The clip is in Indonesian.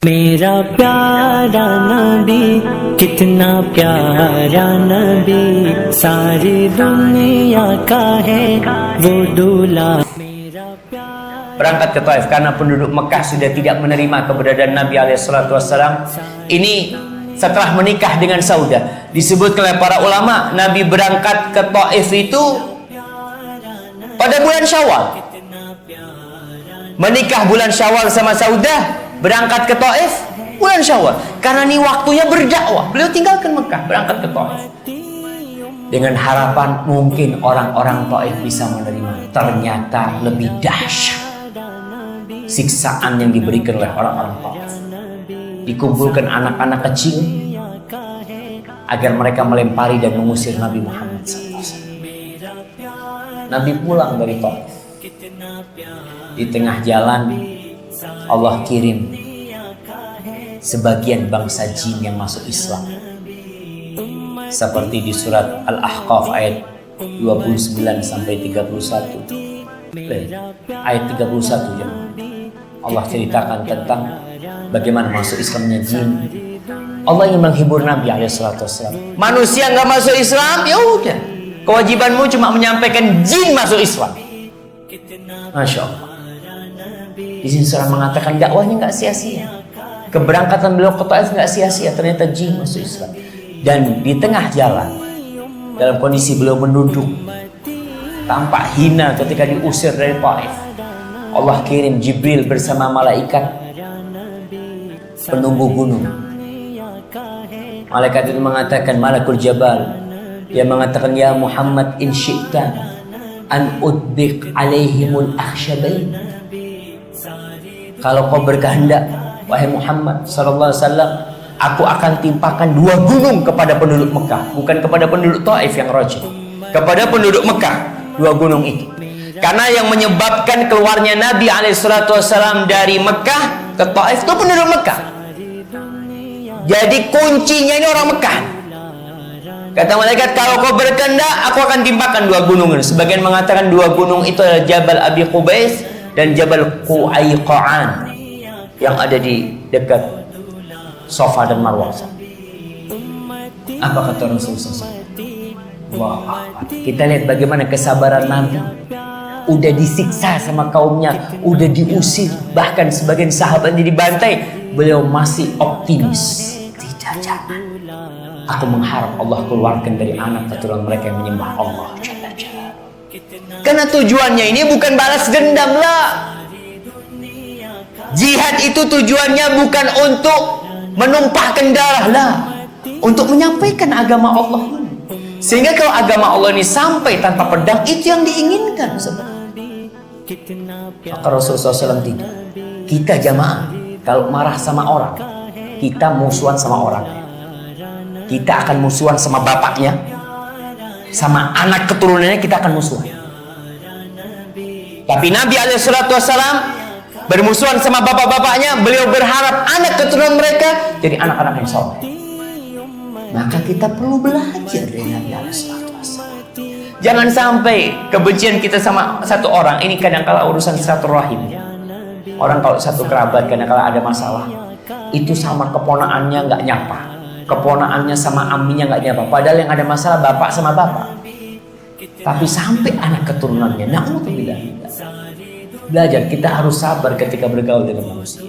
मेरा प्यारा नबी कितना प्यारा नबी सारी दुनिया का है वो दूल्हा. Berangkat ke Taif karena penduduk Mekah sudah tidak menerima keberadaan Nabi SAW. Ini setelah menikah dengan Saudah. Disebut oleh para ulama, Nabi berangkat ke Taif itu pada bulan Syawal. Menikah bulan Syawal sama Saudah, berangkat ke Taif bulan Syawal. Karena ini waktunya berdakwah. Beliau tinggalkan Mekah, berangkat ke Taif dengan harapan mungkin orang-orang Taif bisa menerima. Ternyata lebih dahsyat siksaan yang diberikan oleh orang-orang Taif. Dikumpulkan anak-anak kecil agar mereka melempari dan mengusir Nabi Muhammad SAW. Nabi pulang dari Taif. Di tengah jalan Allah kirim sebagian bangsa jin yang masuk Islam. Seperti di surat Al-Ahqaf ayat 29 sampai 31. Ayat 31 ya. Allah ceritakan tentang bagaimana masuk Islamnya jin. Allah yang menghibur Nabi SAW. Manusia nggak masuk Islam, ya udah. Kewajibanmu cuma menyampaikan jin masuk Islam. Masya Allah. Di sini surah mengatakan dakwahnya nggak sia-sia. Keberangkatan beliau ke Taif nggak sia-sia. Ternyata jin masuk Islam. Dan di tengah jalan, dalam kondisi beliau menunduk, tampak hina ketika diusir dari Taif, Allah kirim Jibril bersama malaikat penunggu gunung. Malaikat itu mengatakan, Malakul Jabal, dia mengatakan, ya Muhammad, in syi'ta an udbiq alaihimul akhsyabain. Kalau kau berkehendak, wahai Muhammad sallallahu alaihi wasallam, aku akan timpakan 2 gunung kepada penduduk Mekah, bukan kepada penduduk Taif yang rajin, kepada penduduk Mekah 2 gunung itu. Karena yang menyebabkan keluarnya Nabi SAW dari Mekah ke Taif itu penduduk Mekah. Jadi kuncinya ini orang Mekah. Kata malaikat, kalau kau berkehendak, aku akan timpakan 2 gunung. Sebagian mengatakan 2 gunung itu adalah Jabal Abi Qubais dan Jabal Qu'aiqa'an yang ada di dekat Safa dan Marwah. Apa kata Rasulullah SAW? Wah, kita lihat bagaimana kesabaran Nabi. Udah disiksa sama kaumnya, udah diusir, bahkan sebagian sahabatnya dibantai, beliau masih optimis. Tidak, jangan. Aku mengharap Allah keluarkan dari anak keturunan mereka yang menyembah Allah. Karena tujuannya ini bukan balas dendam lah. Jihad itu tujuannya bukan untuk menumpahkan darah lah, untuk menyampaikan agama Allah. Sehingga kalau agama Allah ini sampai tanpa pedang, itu yang diinginkan sebenarnya. Maka Rasulullah SAW tidak. Kita jamaah, kalau marah sama orang, kita musuhan sama orang. Kita akan musuhan sama bapaknya, sama anak keturunannya kita akan musuhan. Tapi Nabi SAW bermusuhan sama bapak-bapaknya, beliau berharap anak keturunan mereka jadi anak-anak yang soleh. Maka kita perlu belajar dari Nabi SAW. Jangan sampai kebencian kita sama satu orang, ini kadang-kala urusan silaturahim. Orang kalau satu kerabat kadang-kala ada masalah, itu sama keponaannya nggak nyapa, keponaannya sama aminnya nggak nyapa. Padahal yang ada masalah bapak sama bapak. Tapi sampai anak keturunannya, na'udzubillah. Belajar, kita harus sabar ketika bergaul dengan manusia.